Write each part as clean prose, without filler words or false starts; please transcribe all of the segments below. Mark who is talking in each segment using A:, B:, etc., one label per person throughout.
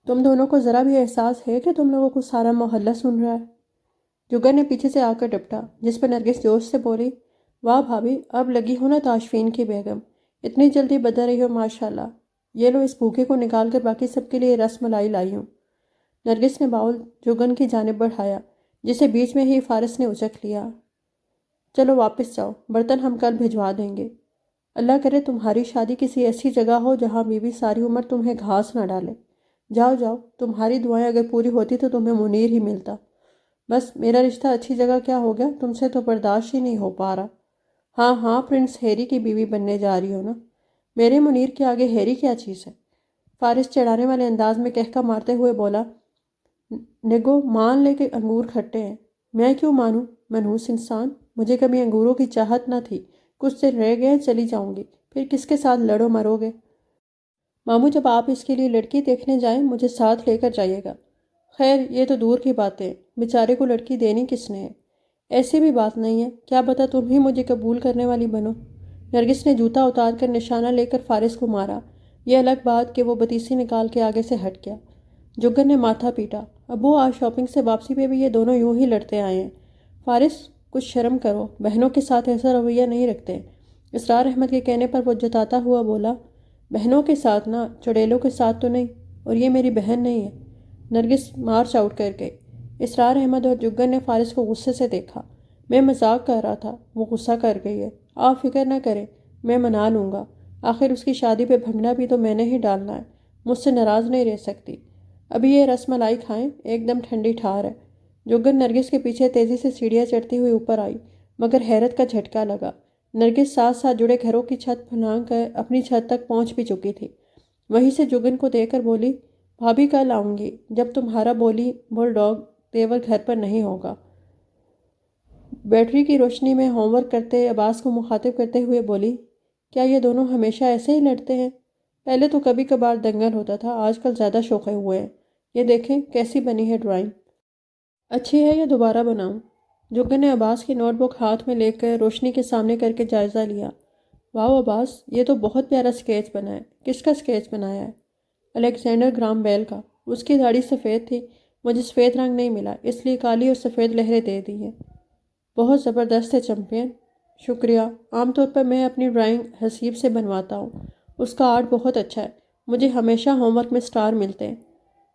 A: تم دونوں کو ذرا بھی احساس ہے کہ تم لوگوں کو سارا محلہ سن رہا ہے؟ جگر نے پیچھے سے آ کر ڈپٹا، جس پر نرگس جوش سے بولی، واہ بھابھی، اب لگی ہو نا تاشفین کی بیگم، اتنی جلدی بدل رہی ہو ماشاء اللہ۔ یہ لو اس بھوکے کو نکال کر باقی سب کے لیے رس ملائی لائی ہوں۔ نرگس نے باؤل جگن کی جانب بڑھایا، جسے بیچ میں ہی فارس نے اچک لیا۔ چلو واپس جاؤ، برتن ہم کل بھجوا دیں گے۔ اللہ کرے تمہاری شادی کسی ایسی جگہ ہو جہاں بی بی ساری عمر تمہیں گھاس نہ ڈالے۔ جاؤ جاؤ، تمہاری دعائیں اگر پوری ہوتی تو تمہیں منیر ہی ملتا۔ بس میرا رشتہ اچھی جگہ کیا ہو گیا، تم سے تو برداشت ہی نہیں ہو پا رہا۔ ہاں ہاں، پرنس ہیری کی بیوی بننے جا رہی ہو نا؟ میرے منیر کے آگے ہیری کیا چیز ہے؟ فارس چڑھانے والے انداز میں کہکا مارتے ہوئے بولا، نگو مان لے کہ انگور کھٹے ہیں۔ میں کیوں مانوں؟ منحوس انسان، مجھے کبھی انگوروں کی چاہت نہ تھی، کچھ دن رہ گئے چلی جاؤں گی، پھر کس کے ساتھ لڑو مرو گے؟ ماموں جب آپ اس کے لیے لڑکی دیکھنے جائیں مجھے ساتھ لے کر جائیے گا۔ خیر یہ تو دور کی بات ہے، بیچارے کو لڑکی دینی کس نے ہے؟ ایسی بھی بات نہیں ہے، کیا پتہ تم ہی مجھے قبول کرنے والی بنو۔ نرگس نے جوتا اتار کر نشانہ لے کر فارس کو مارا۔ یہ الگ بات کہ وہ بتیسی نکال کے آگے سے ہٹ گیا۔ جگر نے ماتھا پیٹا، ابو آج شاپنگ سے واپسی پہ بھی یہ دونوں یوں ہی لڑتے آئے ہیں۔ فارس کچھ شرم کرو، بہنوں کے ساتھ ایسا رویہ نہیں رکھتے۔ اسرار احمد کے کہنے پر وہ جتاتا ہوا بولا، بہنوں کے ساتھ نہ، چڑیلوں کے ساتھ تو نہیں، اور یہ میری بہن نہیں ہے۔ نرگس مارچ آؤٹ کر گئی۔ اسرار احمد اور جگر نے فارس کو غصے سے دیکھا۔ میں مذاق کر رہا تھا، وہ غصہ کر گئی ہے۔ آپ فکر نہ کریں، میں منا لوں گا، آخر اس کی شادی پہ بھنگنا بھی تو میں نے ہی ڈالنا ہے، مجھ سے ناراض نہیں رہ سکتی۔ ابھی یہ رس ملائی کھائیں، ایک دم ٹھنڈی ٹھار ہے۔ جگر نرگس کے پیچھے تیزی سے سیڑھیاں چڑھتی ہوئی اوپر آئی، مگر حیرت کا جھٹکا لگا۔ نرگس ساتھ ساتھ جڑے گھروں کی چھت پھلانگ کر اپنی چھت تک پہنچ بھی چکی تھی۔ وہیں سے جگن کو دیکھ کر بولی، بھابھی کل آؤں گی جب تمہارا بل ڈاگ تیور گھر پر نہیں ہوگا۔ بیٹری کی روشنی میں ہوم ورک کرتے عباس کو مخاطب کرتے ہوئے بولی، کیا یہ دونوں ہمیشہ ایسے ہی لڑتے ہیں؟ پہلے تو کبھی کبھار دنگل ہوتا تھا، آج کل زیادہ شوخے ہوئے ہیں۔ یہ دیکھیں کیسی بنی ہے ڈرائنگ، اچھی ہے یا دوبارہ بناؤں؟ جگر نے عباس کی نوٹ بک ہاتھ میں لے کر روشنی کے سامنے کر کے جائزہ لیا۔ واہ عباس، یہ تو بہت پیارا سکیچ بنا ہے۔ کس کا سکیچ بنایا ہے؟ الیگزینڈر گرام بیل کا۔ اس کی داڑھی سفید تھی، مجھے سفید رنگ نہیں ملا، اس لیے کالی اور سفید لہریں دے دی ہیں۔ بہت زبردست ہے چمپئن، شکریہ۔ عام طور پر میں اپنی ڈرائنگ حسیب سے بنواتا ہوں، اس کا آرٹ بہت اچھا ہے، مجھے ہمیشہ ہوم ورک میں سٹار ملتے ہیں۔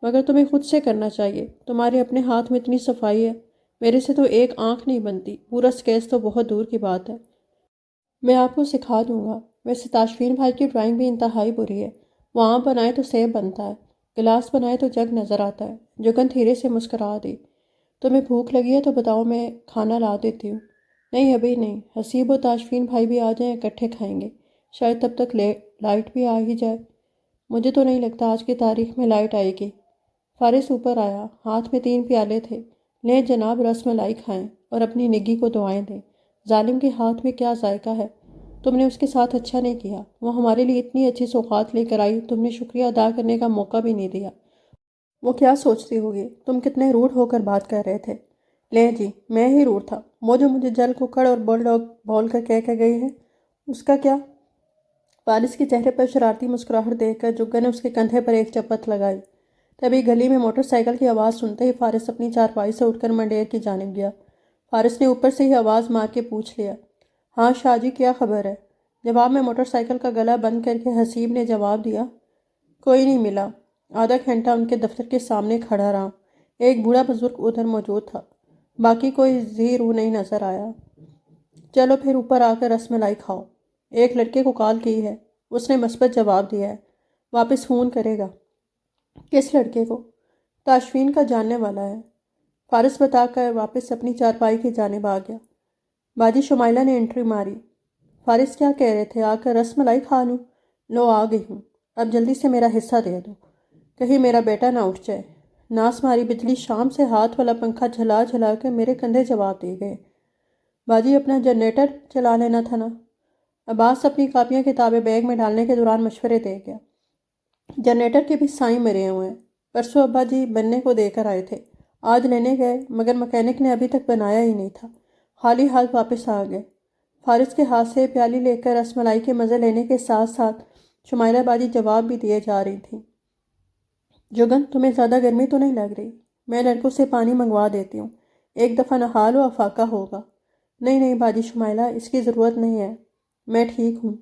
A: مگر تمہیں خود سے کرنا چاہیے، تمہارے اپنے ہاتھ میں اتنی صفائی ہے، میرے سے تو ایک آنکھ نہیں بنتی، پورا سکیچ تو بہت دور کی بات ہے۔ میں آپ کو سکھا دوں گا۔ ویسے تاشفین بھائی کی ڈرائنگ بھی انتہائی بری ہے، وہ آم بنائے تو سیب بنتا ہے، گلاس بنائے تو جگ نظر آتا ہے۔ جگن دھیرے سے مسکرا دی، تمہیں بھوک لگی ہے تو بتاؤ، میں کھانا لا دیتی ہوں۔ نہیں ابھی نہیں، حسیب و تاشفین بھائی بھی آ جائیں، اکٹھے کھائیں گے، شاید تب تک لائٹ بھی آ ہی جائے۔ مجھے تو نہیں لگتا آج کی تاریخ میں لائٹ آئے گی۔ فارس اوپر آیا، ہاتھ میں 3 پیالے تھے۔ لیں جناب، رس ملائی کھائیں اور اپنی نگی کو دعائیں دیں۔ ظالم کے ہاتھ میں کیا ذائقہ ہے، تم نے اس کے ساتھ اچھا نہیں کیا، وہ ہمارے لیے اتنی اچھی سوغات لے کر آئی، تم نے شکریہ ادا کرنے کا موقع بھی نہیں دیا۔ وہ کیا سوچتی ہوگی، تم کتنے روڈ ہو کر بات کر رہے تھے۔ لیں جی، میں ہی روڈ تھا، وہ جو مجھے جل ککڑ اور بل ڈاگ بول کر کہہ کے گئی ہے، اس کا کیا؟ فارس کے چہرے پر شرارتی مسکراہٹ دیکھ کر جگر نے اس کے کندھے پر ایک چپت لگائی۔ تبھی گلی میں موٹر سائیکل کی آواز سنتے ہی فارس اپنی چارپائی سے اٹھ کر منڈیر کی جانب گیا۔ فارس نے اوپر سے ہی آواز مار کے پوچھ لیا، ہاں شاہ جی کیا خبر ہے؟ جواب میں موٹر سائیکل کا گلا بند کر کے حسیب نے جواب دیا، کوئی نہیں ملا۔ آدھا گھنٹہ ان کے دفتر کے سامنے کھڑا رہا، ایک بوڑھا بزرگ ادھر موجود تھا، باقی کوئی ذی روح نہیں نظر آیا۔ چلو پھر اوپر آ کر رس ملائی کھاؤ۔ ایک لڑکے کو کال کی ہے، اس نے مثبت جواب دیا ہے، واپس فون کرے گا۔ کس لڑکے کو؟ تاشفین کا جاننے والا ہے، فارس بتا کر واپس اپنی چارپائی کی جانب آ گیا۔ باجی شمائلہ نے انٹری ماری، فارس کیا کہہ رہے تھے، آ کر رس ملائی کھا لوں؟ لو آ گئی ہوں، اب جلدی سے میرا حصہ دے دو، کہیں میرا بیٹا نہ اٹھ جائے۔ ناس ماری بجلی، شام سے ہاتھ والا پنکھا جھلا جھلا کر میرے کندھے جواب دے گئے۔ باجی اپنا جنریٹر چلا لینا تھا نا۔ عباس اپنی کاپیاں کتابیں بیگ میں ڈالنے کے دوران مشورے دے گیا۔ جنریٹر کے بھی سائیں مرے ہوئے ہیں، پرسوں ابا جی بننے کو دے کر آئے تھے، آج لینے گئے مگر مکینک نے ابھی تک بنایا ہی نہیں تھا، خالی ہاتھ واپس آ گئے۔ فارس کے ہاتھ سے پیالی لے کر رس ملائی کے مزے لینے کے ساتھ ساتھ شمائلہ باجی جواب بھی دیے جا رہی تھیں۔ جگن تمہیں زیادہ گرمی تو نہیں لگ رہی؟ میں لڑکوں سے پانی منگوا دیتی ہوں، ایک دفعہ نہا لو افاقہ ہوگا۔ نہیں نہیں باجی شمائلہ، اس کی ضرورت نہیں ہے، میں ٹھیک ہوں۔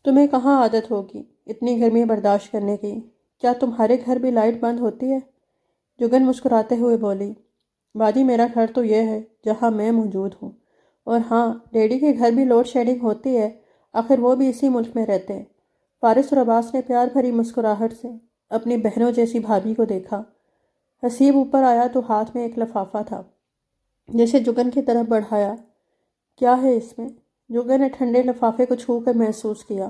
A: تمہیں کہاں عادت ہوگی اتنی گرمی برداشت کرنے کی؟ کیا تمہارے گھر بھی لائٹ بند ہوتی ہے؟ جگن مسکراتے ہوئے بولی، باجی میرا گھر تو یہ ہے جہاں میں موجود ہوں، اور ہاں ڈیڈی کے گھر بھی لوڈ شیڈنگ ہوتی ہے، آخر وہ بھی اسی ملک میں رہتے ہیں۔ فارس اور عباس نے پیار بھری مسکراہٹ سے اپنی بہنوں جیسی بھابھی کو دیکھا۔ حسیب اوپر آیا تو ہاتھ میں ایک لفافہ تھا جسے جگن کی طرف بڑھایا۔ کیا ہے اس میں؟ جگن نے ٹھنڈے لفافے کو چھو کر محسوس کیا۔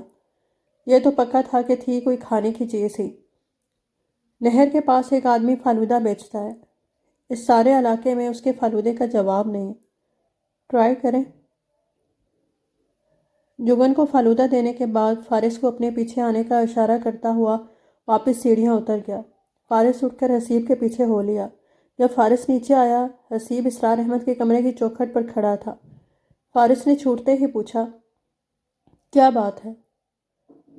A: یہ تو پکا تھا کہ تھی کوئی کھانے کی چیز ہی۔ نہر کے پاس ایک آدمی فالودہ بیچتا ہے، اس سارے علاقے میں اس کے فالودے کا جواب نہیں۔ ٹرائی کریں۔ جگن کو فالودہ دینے کے بعد فارس کو اپنے پیچھے آنے کا اشارہ کرتا ہوا واپس سیڑھیاں اتر گیا۔ فارس اٹھ کر حسیب کے پیچھے ہو لیا۔ جب فارس نیچے آیا، حسیب اسرار احمد کے کمرے کی چوکھٹ پر کھڑا تھا۔ فارس نے چھوٹتے ہی پوچھا، کیا بات ہے؟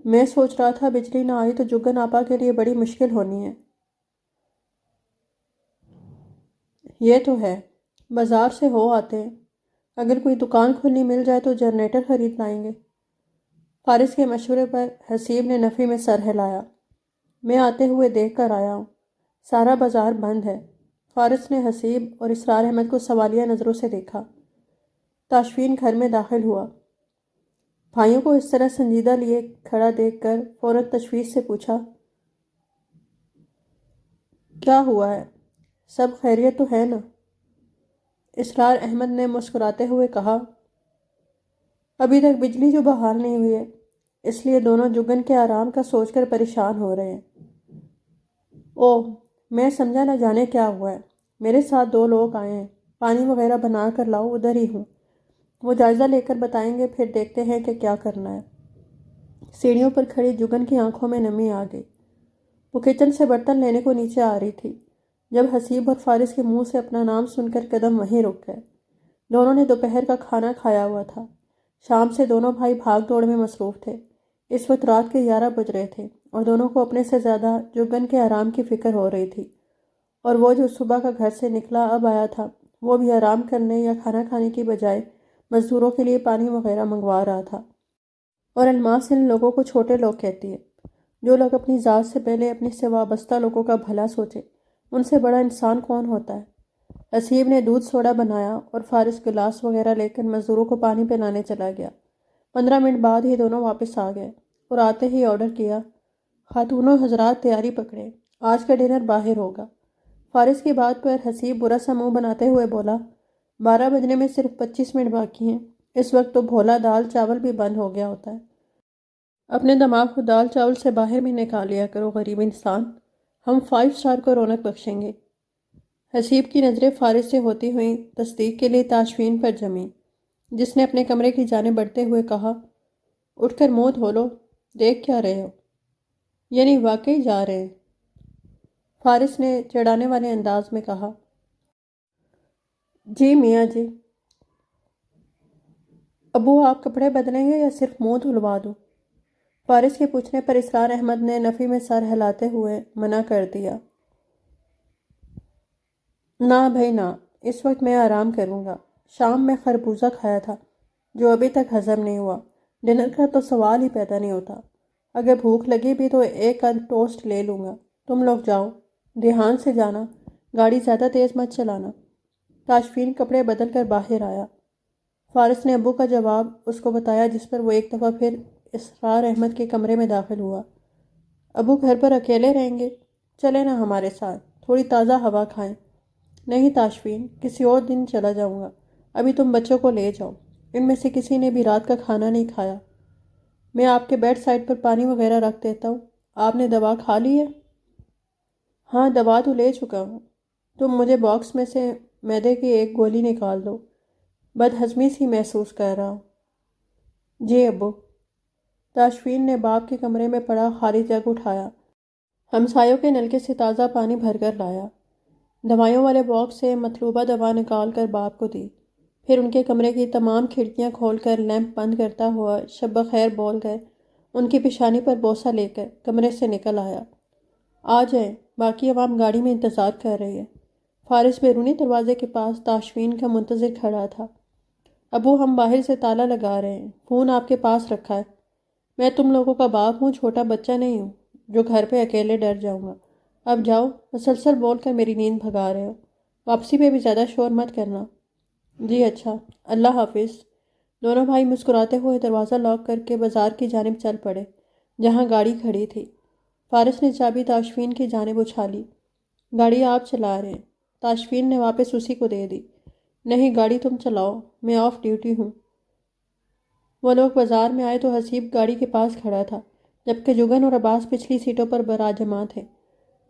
A: میں سوچ رہا تھا بجلی نہ آئی تو جگن آپا کے لیے بڑی مشکل ہونی ہے۔ یہ تو ہے، بازار سے ہو آتے ہیں، اگر کوئی دکان کھلنی مل جائے تو جنریٹر خرید لائیں گے۔ فارس کے مشورے پر حسیب نے نفی میں سر ہلایا۔ میں آتے ہوئے دیکھ کر آیا ہوں، سارا بازار بند ہے۔ فارس نے حسیب اور اسرار احمد کو سوالیہ نظروں سے دیکھا۔ تاشفین گھر میں داخل ہوا۔ بھائیوں کو اس طرح سنجیدہ لیے کھڑا دیکھ کر فوراً تشویش سے پوچھا، کیا ہوا ہے؟ سب خیریت تو ہے نا؟ اسرار احمد نے مسکراتے ہوئے کہا، ابھی تک بجلی جو بحال نہیں ہوئی ہے، اس لیے دونوں جگن کے آرام کا سوچ کر پریشان ہو رہے ہیں۔ اوہ، میں سمجھا نہ جانے کیا ہوا ہے۔ میرے ساتھ 2 لوگ آئے ہیں، پانی وغیرہ بنا کر لاؤ، ادھر ہی ہوں۔ وہ جائزہ لے کر بتائیں گے، پھر دیکھتے ہیں کہ کیا کرنا ہے۔ سیڑھیوں پر کھڑی جگن کی آنکھوں میں نمی آ گئی۔ وہ کچن سے برتن لینے کو نیچے آ رہی تھی جب حسیب اور فارس کے منہ سے اپنا نام سن کر قدم وہیں رک گئے۔ دونوں نے دوپہر کا کھانا کھایا ہوا تھا۔ شام سے دونوں بھائی بھاگ دوڑ میں مصروف تھے۔ اس وقت رات کے 11 بج رہے تھے اور دونوں کو اپنے سے زیادہ جگن کے آرام کی فکر ہو رہی تھی، اور وہ جو صبح کا گھر سے نکلا اب آیا تھا، وہ بھی آرام کرنے یا کھانا کھانے کی بجائے مزدوروں کے لیے پانی وغیرہ منگوا رہا تھا۔ اور الماس ان لوگوں کو چھوٹے لوگ کہتی ہے، جو لوگ اپنی ذات سے پہلے اپنی سے وابستہ لوگوں کا بھلا سوچے، ان سے بڑا انسان کون ہوتا ہے؟ حسیب نے دودھ سوڈا بنایا اور فارس گلاس وغیرہ لے کر مزدوروں کو پانی پلانے چلا گیا۔ 15 منٹ بعد ہی دونوں واپس آ گئے اور آتے ہی آرڈر کیا، خاتونوں حضرات تیاری پکڑیں، آج کا ڈنر باہر ہوگا۔ فارس کی بات پر حسیب برا سا منہ بناتے ہوئے بولا، 12 بجنے میں صرف 25 منٹ باقی ہیں، اس وقت تو بھولا دال چاول بھی بند ہو گیا ہوتا ہے۔ اپنے دماغ کو دال چاول سے باہر بھی نکال لیا کرو غریب انسان، ہم 5 اسٹار کو رونق بخشیں گے۔ حسیب کی نظریں فارس سے ہوتی ہوئیں تصدیق کے لیے تاشفین پر جمیں، جس نے اپنے کمرے کی جانب بڑھتے ہوئے کہا، اٹھ کر منہ دھو لو، دیکھ کیا رہے ہو؟ یعنی واقعی جا رہے ہیں؟ فارس نے چڑھانے والے انداز میں کہا، جی میاں جی۔ ابو آپ کپڑے بدلیں گے یا صرف منہ دھلوا دوں؟ فارس کے پوچھنے پر اسرار احمد نے نفی میں سر ہلاتے ہوئے منع کر دیا، نہ بھائی نہ، اس وقت میں آرام کروں گا۔ شام میں خربوزہ کھایا تھا جو ابھی تک ہضم نہیں ہوا، ڈنر کا تو سوال ہی پیدا نہیں ہوتا۔ اگر بھوک لگی بھی تو ایک آدھ ٹوسٹ لے لوں گا۔ تم لوگ جاؤ، دھیان سے جانا، گاڑی زیادہ تیز مت چلانا۔ تاشفین کپڑے بدل کر باہر آیا۔ فارس نے ابو کا جواب اس کو بتایا، جس پر وہ ایک دفعہ پھر اسرار احمد کے کمرے میں داخل ہوا۔ ابو گھر پر اکیلے رہیں گے؟ چلے نا ہمارے ساتھ، تھوڑی تازہ ہوا کھائیں۔ نہیں تاشفین، کسی اور دن چلا جاؤں گا، ابھی تم بچوں کو لے جاؤ، ان میں سے کسی نے بھی رات کا کھانا نہیں کھایا۔ میں آپ کے بیڈ سائڈ پر پانی وغیرہ رکھ دیتا ہوں۔ آپ نے دوا کھا لی ہے؟ ہاں دوا تو لے چکا ہوں۔ تم مجھے باکس میں سے معدے کی ایک گولی نکال دو، بد ہضمی سی محسوس کر رہا ہوں۔ جی ابو۔ تاشفین نے باپ کے کمرے میں پڑا خالی جگ اٹھایا، ہمسایوں کے نلکے سے تازہ پانی بھر کر لایا، دوائیوں والے باکس سے مطلوبہ دوا نکال کر باپ کو دی، پھر ان کے کمرے کی تمام کھڑکیاں کھول کر لیمپ بند کرتا ہوا شب بخیر بول کر ان کی پیشانی پر بوسہ لے کر کمرے سے نکل آیا۔ آ جائیں، باقی عوام گاڑی میں انتظار کر رہی ہے۔ فارس بیرونی دروازے کے پاس تاشفین کا منتظر کھڑا تھا۔ ابو، ہم باہر سے تالا لگا رہے ہیں، فون آپ کے پاس رکھا ہے۔ میں تم لوگوں کا باپ ہوں، چھوٹا بچہ نہیں ہوں جو گھر پہ اکیلے ڈر جاؤں گا۔ اب جاؤ، مسلسل بول کر میری نیند بھگا رہے ہو۔ واپسی پہ بھی زیادہ شور مت کرنا۔ جی اچھا، اللہ حافظ۔ دونوں بھائی مسکراتے ہوئے دروازہ لاک کر کے بازار کی جانب چل پڑے جہاں گاڑی کھڑی تھی۔ فارس نے چابی تاشفین کی جانب اچھالی۔ گاڑی آپ چلا رہے ہیں؟ تاشفین نے واپس اسی کو دے دی۔ نہیں، گاڑی تم چلاؤ، میں آف ڈیوٹی ہوں۔ وہ لوگ بازار میں آئے تو حسیب گاڑی کے پاس کھڑا تھا، جبکہ جگن اور عباس پچھلی سیٹوں پر براجماع تھے۔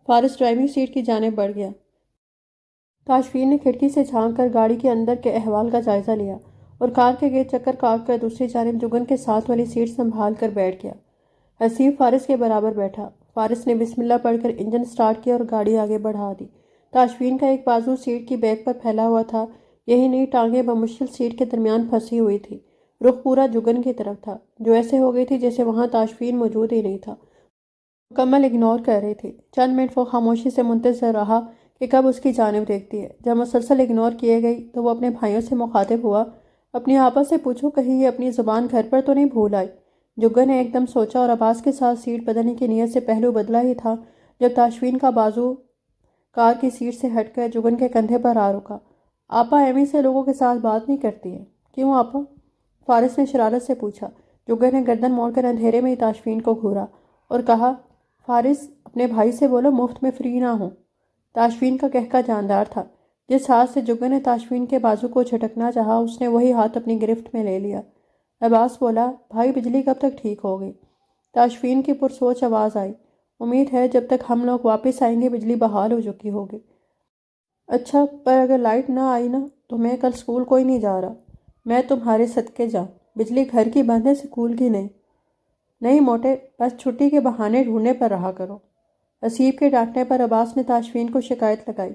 A: فارس ڈرائیونگ سیٹ کی جانب بڑھ گیا۔ تاشفین نے کھڑکی سے جھانک کر گاڑی کے اندر کے احوال کا جائزہ لیا اور کار کے گرد چکر کاٹ کر دوسری جانب جگن کے ساتھ والی سیٹ سنبھال کر بیٹھ گیا۔ حسیب فارس کے برابر بیٹھا۔ فارس نے بسم اللہ پڑھ کر انجن سٹارٹ کیا اور گاڑی آگے بڑھا دی۔ تاشفین کا ایک بازو سیٹ کی بیک پر پھیلا ہوا تھا، یہی نہیں ٹانگیں بمشکل سیٹ کے درمیان پھنسی ہوئی تھی۔ رخ پورا جگن کی طرف تھا، جو ایسے ہو گئی تھی جیسے وہاں تاشفین موجود ہی نہیں تھا۔ مکمل اگنور کر رہی تھی۔ چند منٹ وہ خاموشی سے منتظر رہا کہ کب اس کی جانب دیکھتی ہے۔ جب مسلسل اگنور کیے گئی تو وہ اپنے بھائیوں سے مخاطب ہوا۔ اپنی آپا سے پوچھو کہیں یہ اپنی زبان گھر پر تو نہیں بھول آئی۔ جگن نے ایک دم سوچا اور عباس کے ساتھ سیٹ بدلنے کی نیت سے پہلو بدلا ہی تھا جب تاشفین کا بازو کار کی سیٹ سے ہٹ کر جگن کے کندھے پر آ رکا۔ آپا ایویں سے لوگوں کے ساتھ بات نہیں کرتی ہیں۔ کیوں آپا؟ فارس نے شرارت سے پوچھا۔ جگن نے گردن موڑ کر اندھیرے میں ہی تاشفین کو گھورا اور کہا، فارس اپنے بھائی سے بولو مفت میں فری نہ ہوں۔ تاشفین کا کہکا جاندار تھا۔ جس ہاتھ سے جگن نے تاشفین کے بازو کو جھٹکنا چاہا اس نے وہی ہاتھ اپنی گرفت میں لے لیا۔ عباس بولا، بھائی بجلی کب تک ٹھیک ہوگی؟ تاشفین کی پرسوچ آواز آئی، امید ہے جب تک ہم لوگ واپس آئیں گے بجلی بحال ہو چکی ہوگی۔ اچھا، پر اگر لائٹ نہ آئی نا تو میں کل اسکول کوئی نہیں جا رہا۔ میں تمہارے صدقے جاؤں، بجلی گھر کی بند ہے، اسکول کی نہیں۔ نہیں موٹے، بس چھٹی کے بہانے ڈھونڈنے پر رہا کرو۔ حسیب کے ڈانٹنے پر عباس نے تاشفین کو شکایت لگائی،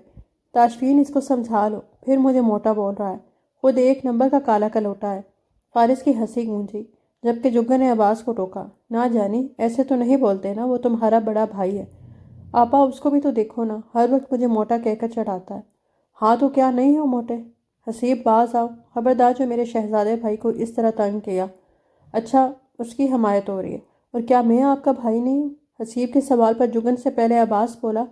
A: تاشفین اس کو سمجھا لو، پھر مجھے موٹا بول رہا ہے، خود ایک نمبر کا کالا کلوٹا ہے۔ فارس کی ہنسی گونجی، جبکہ جگن نے عباس کو ٹوکا، نہ جانی ایسے تو نہیں بولتے نا، وہ تمہارا بڑا بھائی ہے۔ آپا اس کو بھی تو دیکھو نا، ہر وقت مجھے موٹا کہہ کر چڑھاتا ہے۔ ہاں تو کیا نہیں ہو موٹے؟ حسیب باز آؤ، خبردار جو میرے شہزادے بھائی کو اس طرح تنگ کیا۔ اچھا، اس کی حمایت ہو رہی ہے، اور کیا میں آپ کا بھائی نہیں ہوں؟ حسیب کے سوال پر جگن سے پہلے عباس بولا،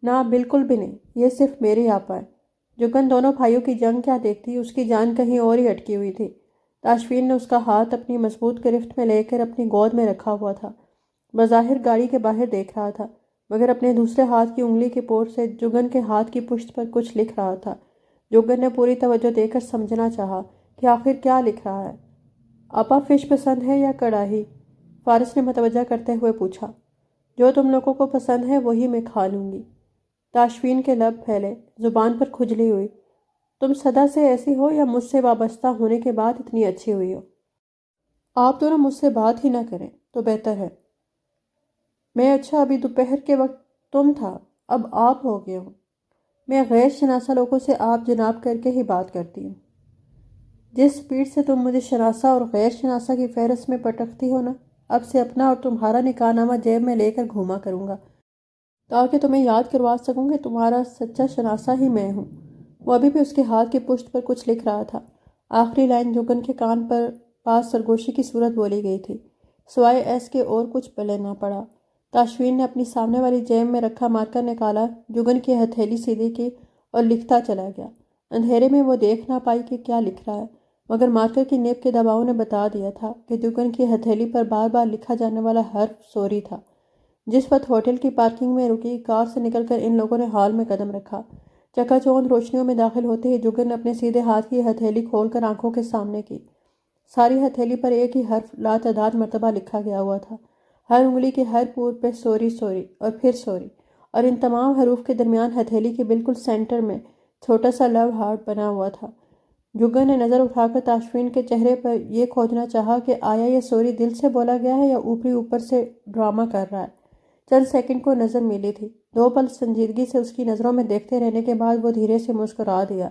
A: نہ بالکل بھی نہیں، یہ صرف میری آپا ہے۔ جگن دونوں بھائیوں کی جنگ کیا دیکھتی، اس کی جان کہیں اور ہی اٹکی ہوئی تھی۔ تاشفین نے اس کا ہاتھ اپنی مضبوط گرفت میں لے کر اپنی گود میں رکھا ہوا تھا، بظاہر گاڑی کے باہر دیکھ رہا تھا، مگر اپنے دوسرے ہاتھ کی انگلی کے پور سے جگن کے ہاتھ کی پشت پر کچھ لکھ رہا تھا۔ جگن نے پوری توجہ دے کر سمجھنا چاہا کہ آخر کیا لکھ رہا ہے۔ آپا فش پسند ہے یا کڑاہی؟ فارس نے متوجہ کرتے ہوئے پوچھا۔ جو تم لوگوں کو پسند ہے وہی میں کھا لوں گی۔ تاشفین کے لب پھیلے، زبان پر کھجلی ہوئی۔ تم سدا سے ایسی ہو یا مجھ سے وابستہ ہونے کے بعد اتنی اچھی ہوئی ہو؟ آپ دونوں مجھ سے بات ہی نہ کریں تو بہتر ہے۔ میں اچھا ابھی دوپہر کے وقت تم تھا، اب آپ ہو گئے ہو۔ میں غیر شناسہ لوگوں سے آپ جناب کر کے ہی بات کرتی ہوں۔ جس سپیڈ سے تم مجھے شناسہ اور غیر شناسہ کی فہرست میں پٹکتی ہو نا، اب سے اپنا اور تمہارا نکاح نامہ جیب میں لے کر گھوما کروں گا، تاکہ تمہیں یاد کروا سکوں کہ تمہارا سچا شناسہ ہی میں ہوں۔ وہ ابھی بھی اس کے ہاتھ کی پشت پر کچھ لکھ رہا تھا۔ آخری لائن جگن کے کان پر پاس سرگوشی کی صورت بولی گئی تھی، سوائے ایس کے اور کچھ پلے نہ پڑا۔ تاشفین نے اپنی سامنے والی جیب میں رکھا مارکر نکالا، جگن کی ہتھیلی سیدھی کی اور لکھتا چلا گیا۔ اندھیرے میں وہ دیکھ نہ پائی کہ کیا لکھ رہا ہے، مگر مارکر کی نیب کے دباؤ نے بتا دیا تھا کہ جگن کی ہتھیلی پر بار بار لکھا جانے والا حرف سوری تھا۔ جس وقت ہوٹل کی پارکنگ میں رکی، کار سے نکل کر ان لوگوں نے ہال میں قدم رکھا۔ چکا چوند روشنیوں میں داخل ہوتے ہی جگن نے اپنے سیدھے ہاتھ کی ہتھیلی کھول کر آنکھوں کے سامنے کی۔ ساری ہتھیلی پر ایک ہی حرف لاتعداد مرتبہ لکھا گیا ہوا تھا، ہر انگلی کے ہر پور پہ سوری سوری اور پھر سوری، اور ان تمام حروف کے درمیان ہتھیلی کے بالکل سینٹر میں چھوٹا سا لو ہارٹ بنا ہوا تھا۔ جگن نے نظر اٹھا کر تاشفین کے چہرے پر یہ کھوجنا چاہا کہ آیا یہ سوری دل سے بولا گیا ہے یا اوپر سے ڈرامہ کر رہا ہے۔ چند سیکنڈ کو نظر ملی تھی، 2 پل سنجیدگی سے اس کی نظروں میں دیکھتے رہنے کے بعد وہ دھیرے سے مسکرا دیا۔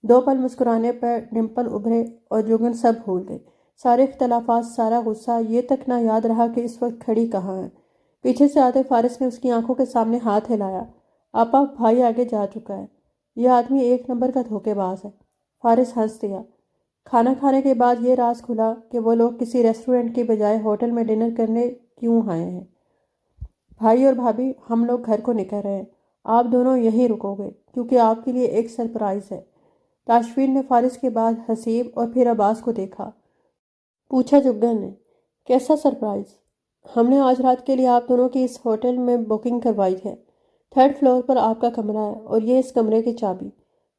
A: 2 پل مسکرانے پر ڈمپل ابھرے اور جگن سب بھول گئی، سارے اختلافات، سارا غصہ، یہ تک نہ یاد رہا کہ اس وقت کھڑی کہاں ہے۔ پیچھے سے آتے فارس نے اس کی آنکھوں کے سامنے ہاتھ ہلایا۔ آپا، بھائی آگے جا چکا ہے۔ یہ آدمی ایک نمبر کا دھوکے باز ہے۔ فارس ہنس دیا۔ کھانا کھانے کے بعد یہ راز کھلا کہ وہ لوگ کسی ریسٹورنٹ کی بجائے ہوٹل میں ڈنر کرنے کیوں آئے ہیں۔ بھائی اور بھابھی، ہم لوگ گھر کو نکل رہے ہیں۔ آپ دونوں یہیں رکو گے کیونکہ آپ کے لیے ایک سرپرائز ہے۔ تاشفین نے فارس کے بعد حسیب اور پھر عباس کو دیکھا۔ پوچھا جگن نے، کیسا سرپرائز؟ ہم نے آج رات کے لیے آپ دونوں کی اس ہوٹل میں بکنگ کروائی ہے۔ 3rd فلور پر آپ کا کمرہ ہے اور یہ اس کمرے کی چابی۔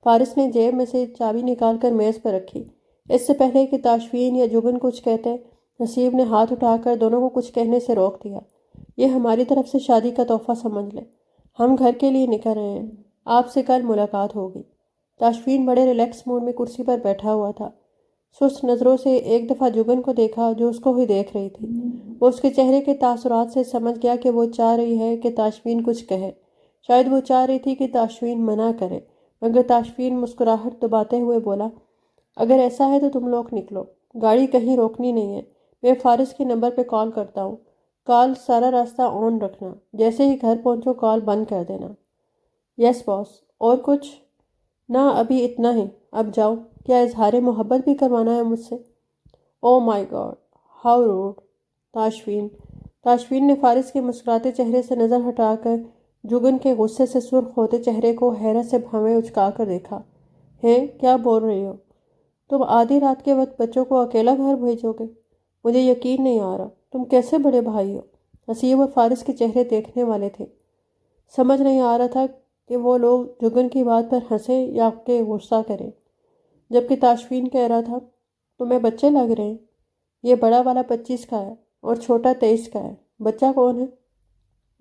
A: فارس نے جیب میں سے چابی نکال کر میز پر رکھی۔ اس سے پہلے کہ تاشفین یا جگن کچھ کہتے، حسیب نے ہاتھ اٹھا کر دونوں کو کچھ کہنے سے روک دیا۔ یہ ہماری طرف سے شادی کا تحفہ سمجھ لیں۔ ہم گھر کے لیے نکل رہے ہیں۔ آپ سے کل ملاقات ہوگی۔ تاشفین بڑے ریلیکس موڈ میں کرسی پر بیٹھا ہوا تھا۔ سست نظروں سے ایک دفعہ جگن کو دیکھا جو اس کو ہی دیکھ رہی تھی۔ وہ اس کے چہرے کے تاثرات سے سمجھ گیا کہ وہ چاہ رہی ہے کہ تاشفین کچھ کہے۔ شاید وہ چاہ رہی تھی کہ تاشفین منع کرے، مگر تاشفین مسکراہٹ دباتے ہوئے بولا، اگر ایسا ہے تو تم لوگ نکلو، گاڑی کہیں روکنی نہیں ہے۔ میں فارس کے نمبر پہ کال کرتا ہوں۔ کال سارا راستہ آن رکھنا، جیسے ہی گھر پہنچو کال بند کر دینا۔ یس باس۔ اور کچھ؟ نہ، ابھی اتنا ہی۔ اب جاؤ۔ کیا اظہار محبت بھی کروانا ہے مجھ سے؟ او مائی گاڈ، ہاؤ روڈ۔ تاشفین نے فارس کے مسکراتے چہرے سے نظر ہٹا کر جگن کے غصے سے سرخ ہوتے چہرے کو حیرت سے بھویں اچکا کر دیکھا۔ ہیں، کیا بول رہی ہو؟ تم آدھی رات کے وقت بچوں کو اکیلا گھر بھیجو گے؟ مجھے یقین نہیں آ رہا۔ تم کیسے بڑے بھائی ہو؟ حسیب اور فارس کے چہرے دیکھنے والے تھے۔ سمجھ نہیں آ رہا تھا کہ وہ لوگ جگن کی بات پر ہنسیں یا کہ غصہ کریں، جبکہ تاشفین کہہ رہا تھا، تمہیں بچے لگ رہے ہیں؟ یہ بڑا والا 25 کا ہے اور چھوٹا 23 کا ہے۔ بچہ کون ہے؟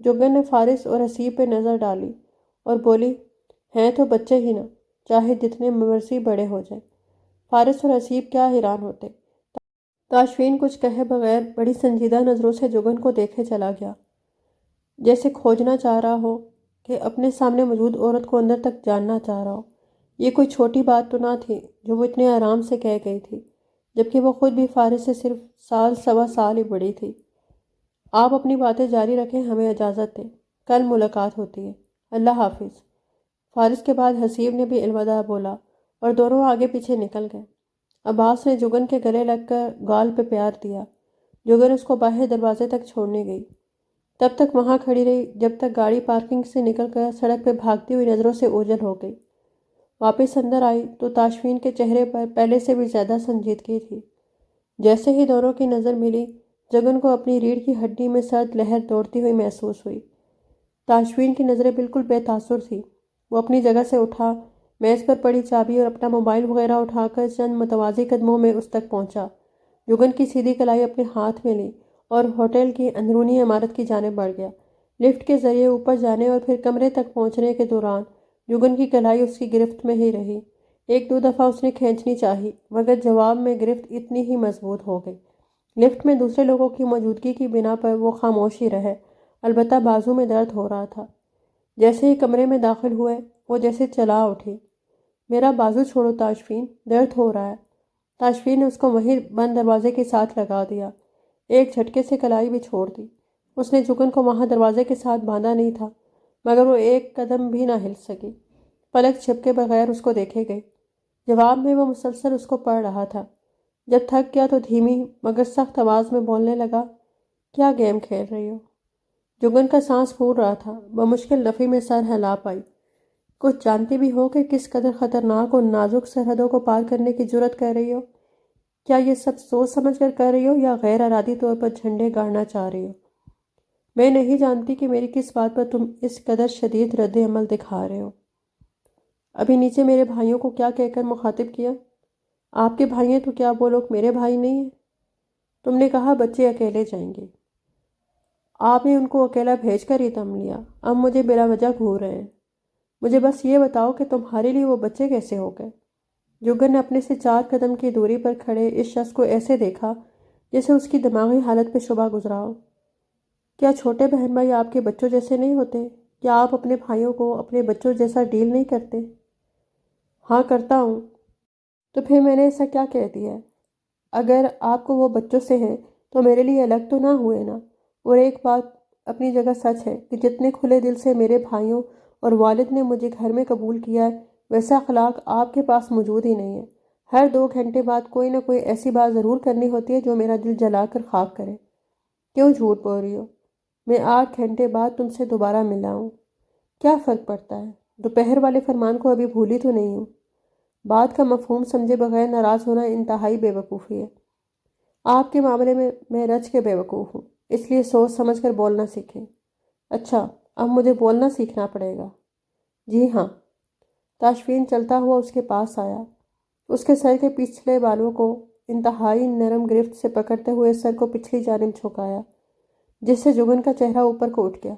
A: جگن نے فارس اور حسیب پہ نظر ڈالی اور بولی، ہیں تو بچے ہی نا، چاہے جتنے مرضی بڑے ہو جائیں۔ فارس اور حسیب کیا حیران ہوتے۔ تاشفین کچھ کہے بغیر بڑی سنجیدہ نظروں سے جگن کو دیکھے چلا گیا، جیسے کھوجنا چاہ رہا ہو کہ اپنے سامنے موجود عورت کو اندر تک جاننا چاہ رہا ہو۔ یہ کوئی چھوٹی بات تو نہ تھی جو وہ اتنے آرام سے کہہ گئی تھی، جبکہ وہ خود بھی فارس سے صرف سال سوا سال ہی بڑی تھی۔ آپ اپنی باتیں جاری رکھیں، ہمیں اجازت دیں، کل ملاقات ہوتی ہے، اللہ حافظ۔ فارس کے بعد حسیب نے بھی الوداع بولا اور دونوں آگے پیچھے نکل گئے۔ عباس نے جگن کے گلے لگ کر گال پہ پیار دیا۔ جگن اس کو باہر دروازے تک چھوڑنے گئی، تب تک وہاں کھڑی رہی جب تک گاڑی پارکنگ سے نکل کر سڑک پہ بھاگتی ہوئی نظروں سے اوجھل ہو گئی۔ واپس اندر آئی تو تاشفین کے چہرے پر پہلے سے بھی زیادہ سنجیدگی تھی۔ جیسے ہی دونوں کی نظر ملی، جگن کو اپنی ریڑھ کی ہڈی میں سرد لہر دوڑتی ہوئی محسوس ہوئی۔ تاشفین کی نظریں بالکل بے تاثر تھی۔ وہ اپنی جگہ سے اٹھا، میز پر پڑی چابی اور اپنا موبائل وغیرہ اٹھا کر چند متوازی قدموں میں اس تک پہنچا۔ جگن کی سیدھی کلائی اپنے ہاتھ میں لی اور ہوٹل کی اندرونی عمارت کی جانب بڑھ گیا۔ لفٹ کے ذریعے اوپر جانے اور پھر کمرے تک پہنچنے کے دوران جگن کی کلائی اس کی گرفت میں ہی رہی۔ 1-2 دفعہ اس نے کھینچنی چاہی، مگر جواب میں گرفت اتنی ہی مضبوط ہو گئی۔ لفٹ میں دوسرے لوگوں کی موجودگی کی بنا پر وہ خاموش ہی رہے، البتہ بازو میں درد ہو رہا تھا۔ جیسے ہی کمرے میں داخل ہوئے، وہ جیسے چلا اٹھی۔ میرا بازو چھوڑو تاشفین، درد ہو رہا ہے۔ تاشفین نے اس کو وہیں بند دروازے کے ساتھ لگا دیا، ایک جھٹکے سے کلائی بھی چھوڑ دی۔ اس نے جگن کو وہاں دروازے کے ساتھ باندھا نہیں تھا، مگر وہ ایک قدم بھی نہ ہل سکی، پلک جھپکے بغیر اس کو دیکھے گئی۔ جواب میں وہ مسلسل اس کو پڑھ رہا تھا۔ جب تھک گیا تو دھیمی مگر سخت آواز میں بولنے لگا، کیا گیم کھیل رہی ہو؟ جگن کا سانس پھول رہا تھا، بمشکل نفی میں سر ہلا پائی۔ کچھ جانتی بھی ہو کہ کس قدر خطرناک اور نازک سرحدوں کو پار کرنے کی جرت کر رہی ہو؟ کیا یہ سب سوچ سمجھ کر کر رہی ہو یا غیر ارادی طور پر جھنڈے گاڑنا چاہ رہی ہو؟ میں نہیں جانتی کہ میری کس بات پر تم اس قدر شدید رد عمل دکھا رہے ہو۔ ابھی نیچے میرے بھائیوں کو کیا کہہ کر مخاطب کیا؟ آپ کے بھائی ہیں تو کیا وہ لوگ میرے بھائی نہیں ہیں؟ تم نے کہا بچے اکیلے جائیں گے۔ آپ نے ان کو اکیلا بھیج کر ہی دم لیا، اب مجھے بلا وجہ گھور رہے ہیں۔ مجھے بس یہ بتاؤ کہ تمہارے لیے وہ بچے کیسے ہو گئے؟ جگن نے اپنے سے 4 قدم کی دوری پر کھڑے اس شخص کو ایسے دیکھا جیسے اس کی دماغی حالت پہ شبہ گزرا ہو۔ کیا چھوٹے بہن بھائی آپ کے بچوں جیسے نہیں ہوتے؟ کیا آپ اپنے بھائیوں کو اپنے بچوں جیسا ڈیل نہیں کرتے؟ ہاں کرتا ہوں۔ تو پھر میں نے ایسا کیا کہہ دیا ہے؟ اگر آپ کو وہ بچوں سے ہیں تو میرے لیے الگ تو نہ ہوئے نا؟ اور ایک بات اپنی جگہ سچ ہے کہ جتنے کھلے دل سے میرے بھائیوں اور والد نے مجھے گھر میں قبول کیا ہے، ویسا اخلاق آپ کے پاس موجود ہی نہیں ہے۔ ہر 2 گھنٹے بعد کوئی نہ کوئی ایسی بات ضرور کرنی ہوتی ہے جو میرا دل جلا کر خاک کرے۔ کیوں جھوٹ بول رہی ہو؟ میں 8 گھنٹے بعد تم سے دوبارہ ملا ہوں، کیا فرق پڑتا ہے؟ دوپہر والے فرمان کو ابھی بھولی تو نہیں ہوں۔ بات کا مفہوم سمجھے بغیر ناراض ہونا انتہائی بے وقوفی ہے۔ آپ کے معاملے میں رچ کے بے وقوف ہوں، اس لیے سوچ سمجھ کر بولنا سیکھیں۔ اچھا، اب مجھے بولنا سیکھنا پڑے گا۔ جی ہاں۔ تاشفین چلتا ہوا اس کے پاس آیا، اس کے سر کے پچھلے بالوں کو انتہائی نرم گرفت سے پکڑتے ہوئے سر کو پچھلی جانب جھکایا، جس سے جگن کا چہرہ اوپر کو اٹھ گیا۔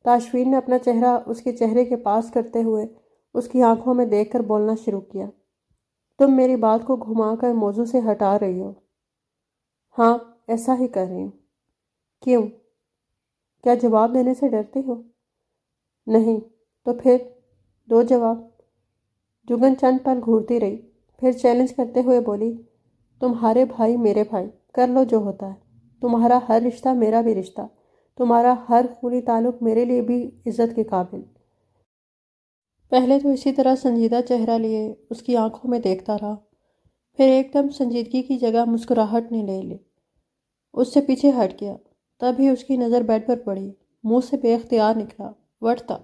A: تاشفین نے اپنا چہرہ اس کے چہرے کے پاس کرتے ہوئے اس کی آنکھوں میں دیکھ کر بولنا شروع کیا۔ تم میری بات کو گھما کر موضوع سے ہٹا رہی ہو۔ ہاں، ایسا ہی کر رہی ہوں۔ کیوں؟ کیا جواب دینے سے ڈرتی ہو؟ نہیں تو پھر دو جواب۔ جگن چند پل گھورتی رہی، پھر چیلنج کرتے ہوئے بولی، تمہارے بھائی میرے بھائی، کر لو جو ہوتا ہے۔ تمہارا ہر رشتہ میرا بھی رشتہ، تمہارا ہر خونی تعلق میرے لیے بھی عزت کے قابل۔ پہلے تو اسی طرح سنجیدہ چہرہ لیے اس کی آنکھوں میں دیکھتا رہا، پھر ایک دم سنجیدگی کی جگہ مسکراہٹ نے لے لی۔ اس سے پیچھے ہٹ گیا، تب ہی اس کی نظر بیڈ پر پڑی، منہ سے بے اختیار نکلا وٹتا۔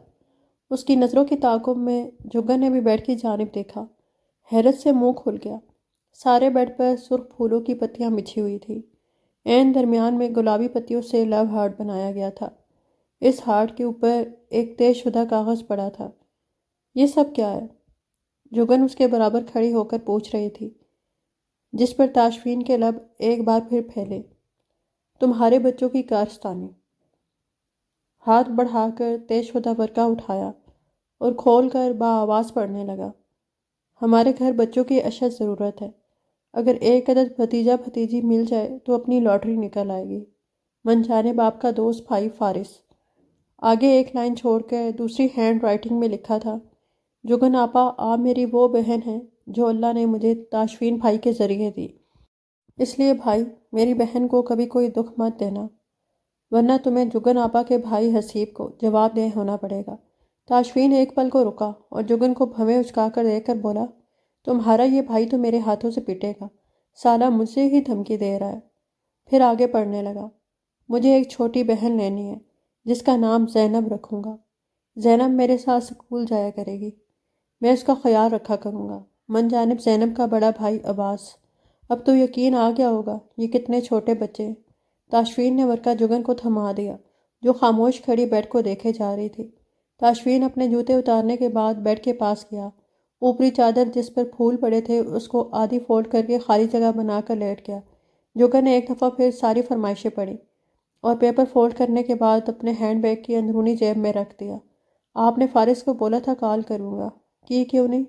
A: اس کی نظروں کے تعاقب میں جگن نے بھی بیڈ کی جانب دیکھا، حیرت سے منہ کھل گیا۔ سارے بیڈ پر سرخ پھولوں کی پتیاں بچھی ہوئی تھی، عین درمیان میں گلابی پتیوں سے لو ہارٹ بنایا گیا تھا۔ اس ہارٹ کے اوپر ایک طے شدہ کاغذ پڑا تھا۔ یہ سب کیا ہے؟ جگن اس کے برابر کھڑی ہو کر پوچھ رہی تھی، جس پر تاشفین کے لب ایک بار پھر پھیلے۔ تمہارے بچوں کی کارستانی۔ ہاتھ بڑھا کر طے شدہ ورقہ اٹھایا اور کھول کر بآواز پڑھنے لگا۔ ہمارے گھر بچوں کی اشد ضرورت ہے۔ اگر ایک عدد بھتیجا بھتیجی مل جائے تو اپنی لاٹری نکل آئے گی۔ من جانب آپ کا دوست بھائی فارس۔ آگے ایک لائن چھوڑ کر دوسری ہینڈ رائٹنگ میں لکھا تھا، جگن آپا، آپ میری وہ بہن ہیں جو اللہ نے مجھے تاشفین بھائی کے ذریعے دی۔ اس لیے بھائی، میری بہن کو کبھی کوئی دکھ مت دینا، ورنہ تمہیں جگن آپا کے بھائی حسیب کو جواب دہ ہونا پڑے گا۔ تاشفین ایک پل کو رکا اور جگن کو بھویں اچکا کر دیکھ کر بولا، تمہارا یہ بھائی تو میرے ہاتھوں سے پٹے گا، سالہ مجھ سے ہی دھمکی دے رہا ہے۔ پھر آگے پڑھنے لگا، مجھے ایک چھوٹی بہن لینی ہے جس کا نام زینب رکھوں گا۔ زینب میرے ساتھ اسکول جایا کرے گی، میں اس کا خیال رکھا کروں گا۔ من جانب زینب کا بڑا بھائی عباس۔ اب تو یقین آ گیا ہوگا یہ کتنے چھوٹے بچے ہیں۔ تاشفین نے ورقہ جگن کو تھما دیا، جو خاموش کھڑی بیڈ کو دیکھے جا رہی تھی۔ تاشفین اپنے جوتے اتارنے کے بعد بیڈ کے پاس گیا، اوپری چادر جس پر پھول پڑے تھے اس کو آدھی فولڈ کر کے خالی جگہ بنا کر لیٹ گیا۔ جگن نے ایک دفعہ پھر ساری فرمائشیں پڑھی اور پیپر فولڈ کرنے کے بعد اپنے ہینڈ بیگ کی اندرونی جیب میں رکھ دیا۔ آپ نے فارس کو بولا تھا کال کروں گا، کی کیوں نہیں؟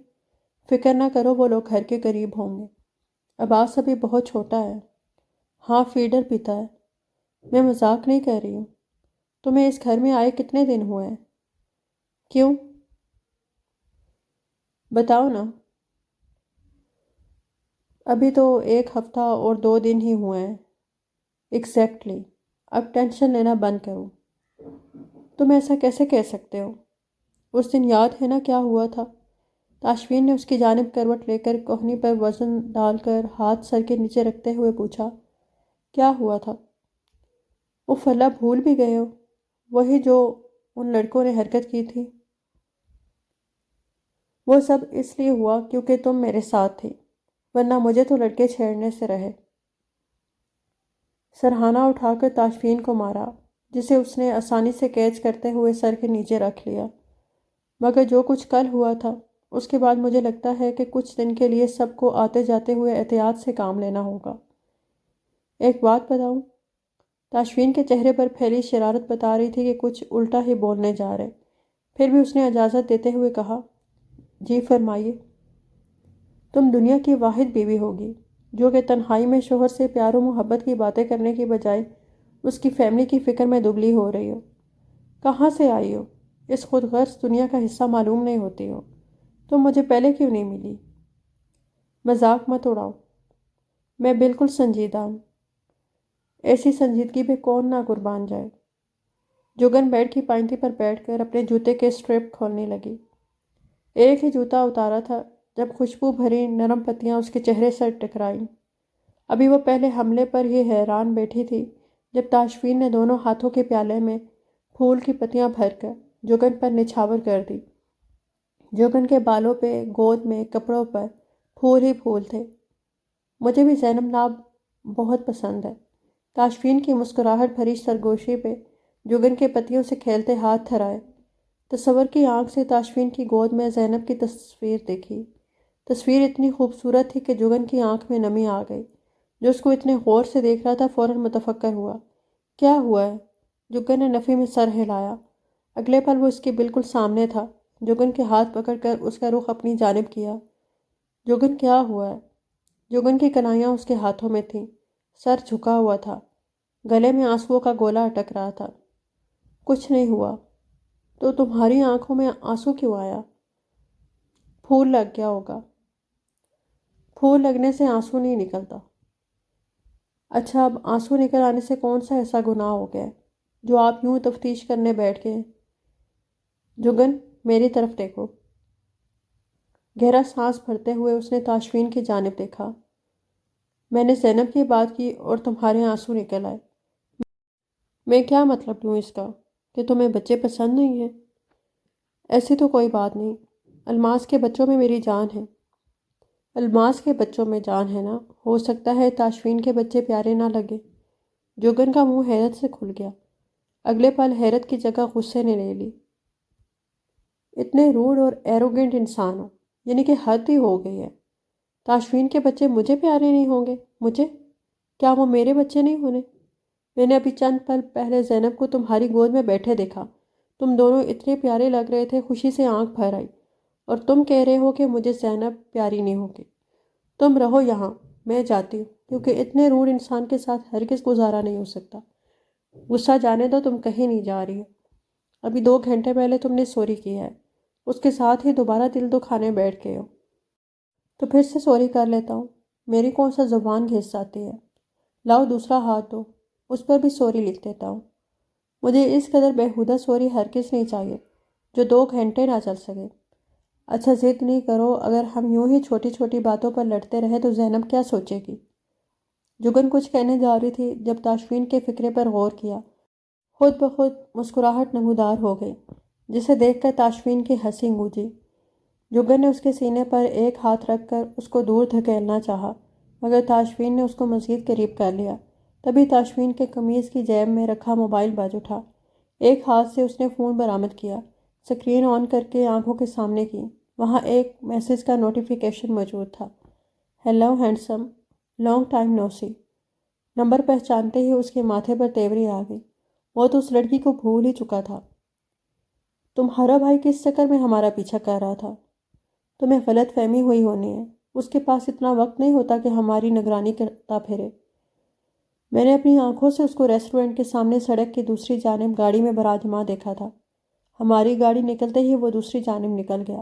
A: فکر نہ کرو، وہ لوگ گھر کے قریب ہوں گے۔ عباس ابھی بہت چھوٹا ہے۔ ہاں، فیڈر پیتا ہے۔ میں مذاق نہیں کر رہی ہوں۔ تمہیں اس گھر میں آئے کتنے دن ہوئے ہیں؟ کیوں؟ بتاؤ نا۔ ابھی تو 1 ہفتہ اور 2 دن ہی ہوئے ہیں۔ ایگزیکٹلی۔ اب ٹینشن لینا بند کرو۔ تم ایسا کیسے کہہ سکتے ہو؟ اس دن یاد ہے نا کیا ہوا تھا؟ تاشفین نے اس کی جانب کروٹ لے کر کوہنی پر وزن ڈال کر ہاتھ سر کے نیچے رکھتے ہوئے پوچھا، کیا ہوا تھا؟ اف اللہ، بھول بھی گئے ہو؟ وہی جو ان لڑکوں نے حرکت کی تھی۔ وہ سب اس لیے ہوا کیونکہ تم میرے ساتھ تھی، ورنہ مجھے تو لڑکے چھیڑنے سے رہے۔ سرہانہ اٹھا کر تاشفین کو مارا، جسے اس نے آسانی سے کیچ کرتے ہوئے سر کے نیچے رکھ لیا۔ مگر جو کچھ کل ہوا تھا، اس کے بعد مجھے لگتا ہے کہ کچھ دن کے لیے سب کو آتے جاتے ہوئے احتیاط سے کام لینا ہوگا۔ ایک بات بتاؤں؟ تاشفین کے چہرے پر پھیلی شرارت بتا رہی تھی کہ کچھ الٹا ہی بولنے جا رہے، پھر بھی اس نے اجازت دیتے ہوئے کہا، جی فرمائیے۔ تم دنیا کی واحد بیوی ہوگی جو کہ تنہائی میں شوہر سے پیار و محبت کی باتیں کرنے کی بجائے اس کی فیملی کی فکر میں دبلی ہو رہی ہو۔ کہاں سے آئی ہو؟ اس خود غرض دنیا کا حصہ معلوم نہیں ہوتی ہو۔ تم مجھے پہلے کیوں نہیں ملی؟ مذاق مت اڑاؤ، میں بالکل سنجیدہ ہوں۔ ایسی سنجیدگی پہ کون نہ قربان جائے۔ جوگن بیڈ کی پائنتی پر بیٹھ کر اپنے جوتے کے اسٹرپ کھولنے لگی۔ ایک ہی جوتا اتارا تھا جب خوشبو بھری نرم پتیاں اس کے چہرے سے ٹکرائیں۔ ابھی وہ پہلے حملے پر ہی حیران بیٹھی تھی جب تاشفین نے دونوں ہاتھوں کے پیالے میں پھول کی پتیاں بھر کر جوگن پر نچھاور کر دی۔ جوگن کے بالوں پہ، گود میں، کپڑوں پر پھول ہی پھول تھے۔ مجھے بھی زینب نام بہت پسند ہے۔ تاشفین کی مسکراہٹ بھری سرگوشی پہ جوگن کے پتیوں سے کھیلتے ہاتھ تھرائے۔ تصور کی آنکھ سے تاشفین کی گود میں زینب کی تصویر دیکھی۔ تصویر اتنی خوبصورت تھی کہ جوگن کی آنکھ میں نمی آ گئی۔ جو اس کو اتنے غور سے دیکھ رہا تھا فوراً متفکر ہوا۔ کیا ہوا ہے؟ جوگن نے نفی میں سر ہلایا۔ اگلے پل وہ اس کے بالکل سامنے تھا۔ جوگن کے ہاتھ پکڑ کر اس کا رخ اپنی جانب کیا۔ جوگن کیا ہوا ہے؟ جوگن کی کنائیاں اس کے ہاتھوں میں تھیں۔ سر جھکا ہوا تھا۔ گلے میں آنسوؤں کا گولا اٹک رہا تھا۔ کچھ نہیں ہوا۔ تو تمہاری آنکھوں میں آنسو کیوں آیا؟ پھول لگ گیا ہوگا۔ پھول لگنے سے آنسو نہیں نکلتا۔ اچھا، اب آنسو نکل آنے سے کون سا ایسا گناہ ہو گیا جو آپ یوں تفتیش کرنے بیٹھ گئے؟ جوگن، میری طرف دیکھو۔ گہرا سانس بھرتے ہوئے اس نے تاشفین کی جانب دیکھا۔ میں نے زینب کی بات کی اور تمہارے آنسو نکل آئے۔ میں کیا مطلب لوں اس کا؟ کہ تمہیں بچے پسند نہیں ہیں؟ ایسی تو کوئی بات نہیں۔ الماس کے بچوں میں میری جان ہے۔ الماس کے بچوں میں جان ہے نا؟ ہو سکتا ہے تاشفین کے بچے پیارے نہ لگے۔ جوگن کا منہ حیرت سے کھل گیا۔ اگلے پل حیرت کی جگہ غصے نے لے لی۔ اتنے روڈ اور ایروگینٹ انسان ہو، یعنی کہ حد ہی ہو گئی ہے۔ تاشفین کے بچے مجھے پیارے نہیں ہوں گے؟ مجھے؟ کیا وہ میرے بچے نہیں ہونے؟ میں نے ابھی چند پل پہلے زینب کو تمہاری گود میں بیٹھے دیکھا۔ تم دونوں اتنے پیارے لگ رہے تھے، خوشی سے آنکھ بھر آئی۔ اور تم کہہ رہے ہو کہ مجھے زینب پیاری نہیں ہوگی۔ تم رہو یہاں، میں جاتی ہوں، کیونکہ اتنے روڈ انسان کے ساتھ ہرگز گزارا نہیں ہو سکتا۔ غصہ جانے دو، تم کہیں نہیں جا رہی ہو۔ ابھی 2 گھنٹے پہلے تم نے سوری کی ہے، اس کے ساتھ ہی دوبارہ دل دکھانے بیٹھ گئے ہو۔ تو پھر سے سوری کر لیتا ہوں، میری کون سا زبان گھس جاتی ہے۔ لاؤ دوسرا ہاتھ دو، اس پر بھی سوری لکھ دیتا ہوں۔ مجھے اس قدر بیہودہ سوری ہرگز نہیں چاہیے جو 2 گھنٹے نہ چل سکے۔ اچھا ضد نہیں کرو، اگر ہم یوں ہی چھوٹی چھوٹی باتوں پر لڑتے رہے تو زینب کیا سوچے گی؟ جوگن کچھ کہنے جا رہی تھی جب تاشفین کے فکرے پر غور کیا۔ خود بخود مسکراہٹ نمودار ہو گئی، جسے دیکھ کر تاشفین کی ہنسی گونجی۔ جوگن نے اس کے سینے پر ایک ہاتھ رکھ کر اس کو دور دھکیلنا چاہا، مگر تاشفین نے اس کو مزید قریب کر لیا۔ تبھی تاشفین کے قمیض کی جیب میں رکھا موبائل بج اٹھا۔ ایک ہاتھ سے اس نے فون برآمد کیا، سکرین آن کر کے آنکھوں کے سامنے کی۔ وہاں ایک میسج کا نوٹیفیکیشن موجود تھا۔ ہیلو ہینڈسم، لانگ ٹائم نو سی۔ نمبر پہچانتے ہی اس کے ماتھے پر تیوری آ گئی۔ وہ تو اس لڑکی کو بھول ہی چکا تھا۔ تمہارا بھائی کس چکر میں ہمارا پیچھا کر رہا تھا؟ تمہیں غلط فہمی ہوئی ہونی ہے، اس کے پاس اتنا وقت نہیں ہوتا کہ ہماری نگرانی کرتا پھرے۔ میں نے اپنی آنکھوں سے اس کو ریسٹورنٹ کے سامنے سڑک کی دوسری جانب گاڑی میں براجمان دیکھا تھا۔ ہماری گاڑی نکلتے ہی وہ دوسری جانب نکل گیا۔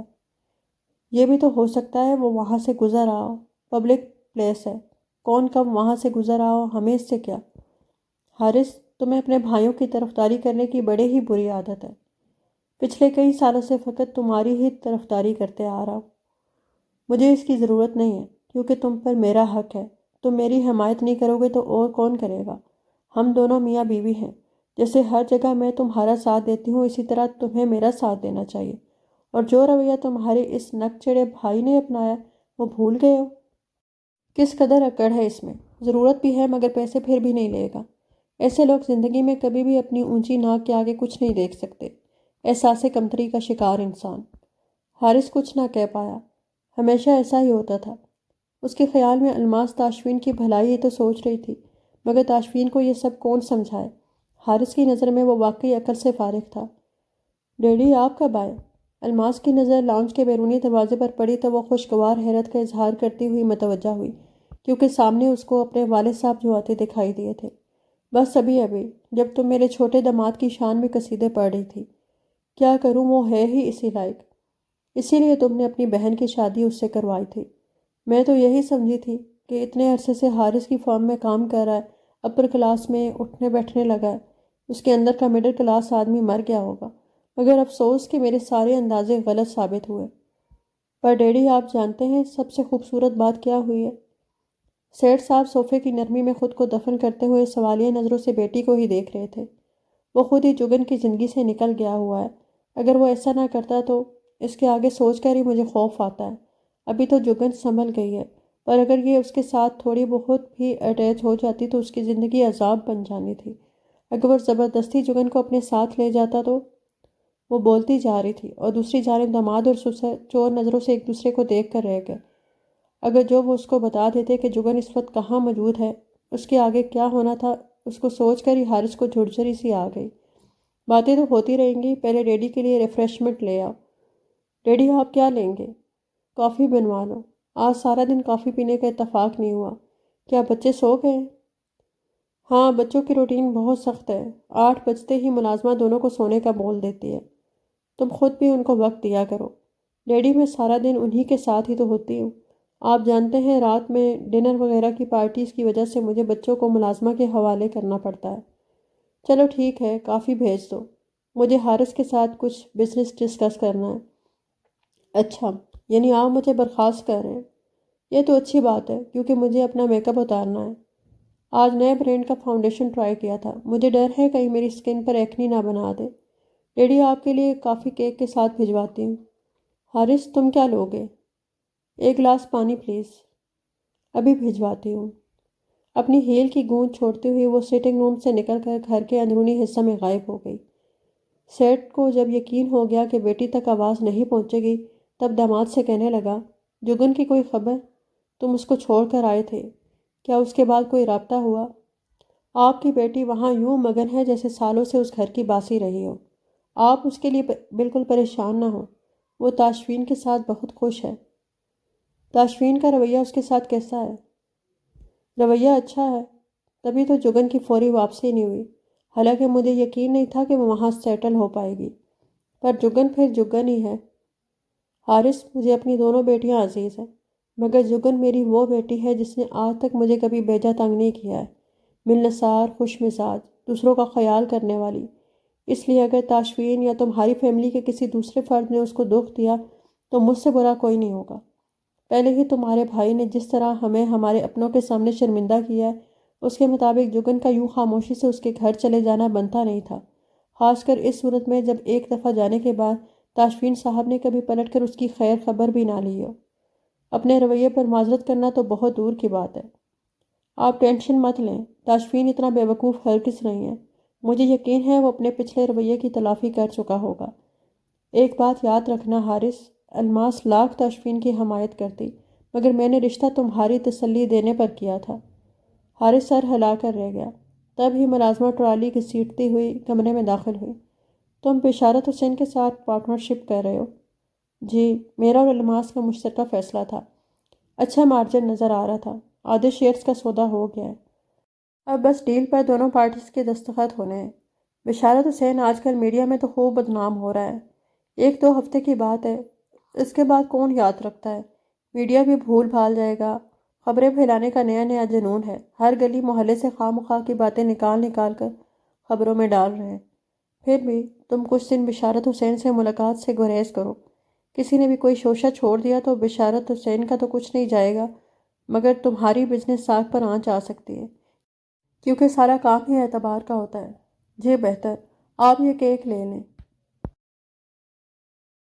A: یہ بھی تو ہو سکتا ہے وہ وہاں سے گزر رہا ہو، پبلک پلیس ہے، کون کب وہاں سے گزر رہا ہو، ہمیں اس سے کیا؟ حارث، تمہیں اپنے بھائیوں کی طرفداری کرنے کی بڑے ہی بری عادت ہے۔ پچھلے کئی سالوں سے فقط تمہاری ہی طرفداری کرتے آ رہا ہوں۔ مجھے اس کی ضرورت نہیں ہے، کیونکہ تم پر میرا حق ہے۔ تم میری حمایت نہیں کرو گے تو اور کون کرے گا؟ ہم دونوں میاں بیوی ہیں۔ جیسے ہر جگہ میں تمہارا ساتھ دیتی ہوں، اسی طرح تمہیں میرا ساتھ دینا چاہیے۔ اور جو رویہ تمہارے اس نک چڑھے بھائی نے اپنایا، وہ بھول گئے ہو؟ کس قدر اکڑ ہے اس میں؟ ضرورت بھی ہے مگر پیسے پھر بھی نہیں لے گا۔ ایسے لوگ زندگی میں کبھی بھی اپنی اونچی ناک کے آگے کچھ نہیں دیکھ سکتے۔ احساس کمتری کا شکار انسان۔ حارث کچھ نہ کہہ پایا۔ ہمیشہ ایسا ہی ہوتا تھا۔ اس کے خیال میں الماس تاشفین کی بھلائی ہی تو سوچ رہی تھی، مگر تاشفین کو یہ سب کون سمجھائے؟ حارث کی نظر میں وہ واقعی عقل سے فارغ تھا۔ ڈیڈی آپ کب آئے؟ الماس کی نظر لاؤنج کے بیرونی دروازے پر پڑی تو وہ خوشگوار حیرت کا اظہار کرتی ہوئی متوجہ ہوئی، کیونکہ سامنے اس کو اپنے والد صاحب جو آتے دکھائی دیے تھے۔ بس ابھی جب تم میرے چھوٹے داماد کی شان میں قصیدے پڑھ رہی تھی۔ کیا کروں، وہ ہے ہی اسی لائق۔ اسی لیے تم نے اپنی بہن کی شادی اس سے کروائی تھی۔ میں تو یہی سمجھی تھی کہ اتنے عرصے سے حارث کی فرم میں کام کر رہا ہے، اپر کلاس میں اٹھنے بیٹھنے لگا ہے، اس کے اندر کا مڈل کلاس آدمی مر گیا ہوگا، مگر افسوس کہ میرے سارے اندازے غلط ثابت ہوئے۔ پر ڈیڈی، آپ جانتے ہیں سب سے خوبصورت بات کیا ہوئی ہے؟ سیٹھ صاحب صوفے کی نرمی میں خود کو دفن کرتے ہوئے سوالیہ نظروں سے بیٹی کو ہی دیکھ رہے تھے۔ وہ خود ہی جگن کی زندگی سے نکل گیا ہوا ہے۔ اگر وہ ایسا نہ کرتا تو اس کے آگے سوچ کر ہی مجھے خوف آتا ہے۔ ابھی تو جگن سنبھل گئی ہے، پر اگر یہ اس کے ساتھ تھوڑی بہت بھی اٹیچ ہو جاتی تو اس کی زندگی عذاب بن جانی تھی۔ اگر وہ زبردستی جگن کو اپنے ساتھ لے جاتا تو… وہ بولتی جا رہی تھی اور دوسری جانب داماد اور سسر چور نظروں سے ایک دوسرے کو دیکھ کر رہ گئے۔ اگر جو وہ اس کو بتا دیتے کہ جگن اس وقت کہاں موجود ہے، اس کے آگے کیا ہونا تھا، اس کو سوچ کر ہی حارث کو جھرجھری سی آ گئی۔ باتیں تو ہوتی رہیں گی، پہلے ڈیڈی کے لیے ریفریشمنٹ لے آؤ۔ ڈیڈی، آپ کیا لیں گے؟ کافی بنوا لو۔ آج سارا دن کافی پینے کا اتفاق نہیں ہوا۔ کیا بچے سو گئے؟ ہاں، بچوں کی روٹین بہت سخت ہے۔ 8 بجتے ہی ملازمہ دونوں کو سونے کا بول دیتی ہے۔ تم خود بھی ان کو وقت دیا کرو۔ ڈیڈی، میں سارا دن انہی کے ساتھ ہی تو ہوتی ہوں۔ آپ جانتے ہیں رات میں ڈنر وغیرہ کی پارٹیز کی وجہ سے مجھے بچوں کو ملازمہ کے حوالے کرنا پڑتا ہے۔ چلو ٹھیک ہے، کافی بھیج دو۔ مجھے حارث کے ساتھ کچھ بزنس ڈسکس کرنا ہے۔ اچھا، یعنی آپ مجھے برخاست کر رہے ہیں؟ یہ تو اچھی بات ہے، کیونکہ مجھے اپنا میک اپ اتارنا ہے۔ آج نئے برینڈ کا فاؤنڈیشن ٹرائی کیا تھا۔ مجھے ڈر ہے کہیں میری سکن پر ایکنی نہ بنا دے۔ ڈیڈی، آپ کے لیے کافی کیک کے ساتھ بھجواتی ہوں۔ حارث، تم کیا لوگے؟ 1 گلاس پانی پلیز۔ ابھی بھجواتی ہوں۔ اپنی ہیل کی گونج چھوڑتے ہوئے وہ سٹنگ روم سے نکل کر گھر کے اندرونی حصہ میں غائب ہو گئی۔ سیٹھ کو جب یقین ہو گیا کہ بیٹی تک آواز نہیں پہنچے گی، تب داماد سے کہنے لگا، جگن کی کوئی خبر؟ تم اس کو چھوڑ کر آئے تھے، کیا اس کے بعد کوئی رابطہ ہوا؟ آپ کی بیٹی وہاں یوں مگن ہے جیسے سالوں سے اس گھر کی باسی رہی ہو۔ آپ اس کے لیے بالکل پریشان نہ ہو، وہ تاشفین کے ساتھ بہت خوش ہے۔ تاشفین کا رویہ اس کے ساتھ کیسا ہے؟ رویہ اچھا ہے، تبھی تو جگن کی فوری واپسی نہیں ہوئی۔ حالانکہ مجھے یقین نہیں تھا کہ وہ وہاں سیٹل ہو پائے گی، پر جگن پھر جگن ہی ہے۔ حارث، مجھے اپنی دونوں بیٹیاں عزیز ہیں، مگر جگن میری وہ بیٹی ہے جس نے آج تک مجھے کبھی بیجا تنگ نہیں کیا ہے۔ ملنسار، خوش مزاج، دوسروں کا خیال کرنے والی۔ اس لیے اگر تاشفین یا تمہاری فیملی کے کسی دوسرے فرد نے اس کو دکھ دیا تو مجھ سے برا کوئی نہیں ہوگا۔ پہلے ہی تمہارے بھائی نے جس طرح ہمیں ہمارے اپنوں کے سامنے شرمندہ کیا ہے، اس کے مطابق جگن کا یوں خاموشی سے اس کے گھر چلے جانا بنتا نہیں تھا، خاص کر اس صورت میں جب ایک دفعہ جانے کے بعد تاشفین صاحب نے کبھی پلٹ کر اس کی خیر خبر بھی نہ لی ہو۔ اپنے رویے پر معذرت کرنا تو بہت دور کی بات ہے۔ آپ ٹینشن مت لیں، تاشفین اتنا بے وقوف ہرگز نہیں ہے۔ مجھے یقین ہے وہ اپنے پچھلے رویے کی تلافی کر چکا ہوگا۔ ایک بات یاد رکھنا حارث، الماس لاکھ تاشفین کی حمایت کرتی، مگر میں نے رشتہ تمہاری تسلی دینے پر کیا تھا۔ حارث سر ہلا کر رہ گیا۔ تب ہی ملازمہ ٹرالی گھسیٹتی ہوئی کمرے میں داخل ہوئی۔ تم بشارت حسین کے ساتھ پارٹنرشپ کر رہے ہو؟ جی، میرا اور الماس کا مشترکہ فیصلہ تھا۔ اچھا مارجن نظر آ رہا تھا۔ آدھے شیئرز کا سودا ہو گیا ہے، اب بس ڈیل پر دونوں پارٹیز کے دستخط ہونے ہیں۔ بشارت حسین آج کل میڈیا میں تو خوب بدنام ہو رہا ہے۔ 1-2 ہفتے کی بات ہے، اس کے بعد کون یاد رکھتا ہے؟ میڈیا بھی بھول بھال جائے گا۔ خبریں پھیلانے کا نیا نیا جنون ہے، ہر گلی محلے سے خواہ مخواہ کی باتیں نکال کر خبروں میں ڈال رہے ہیں۔ پھر بھی تم کچھ دن بشارت حسین سے ملاقات سے گریز کرو۔ کسی نے بھی کوئی شوشہ چھوڑ دیا تو بشارت حسین کا تو کچھ نہیں جائے گا، مگر تمہاری بزنس ساکھ پر آنچ آ سکتی ہے، کیونکہ سارا کام ہی اعتبار کا ہوتا ہے۔ جی بہتر، آپ یہ کیک لے لیں۔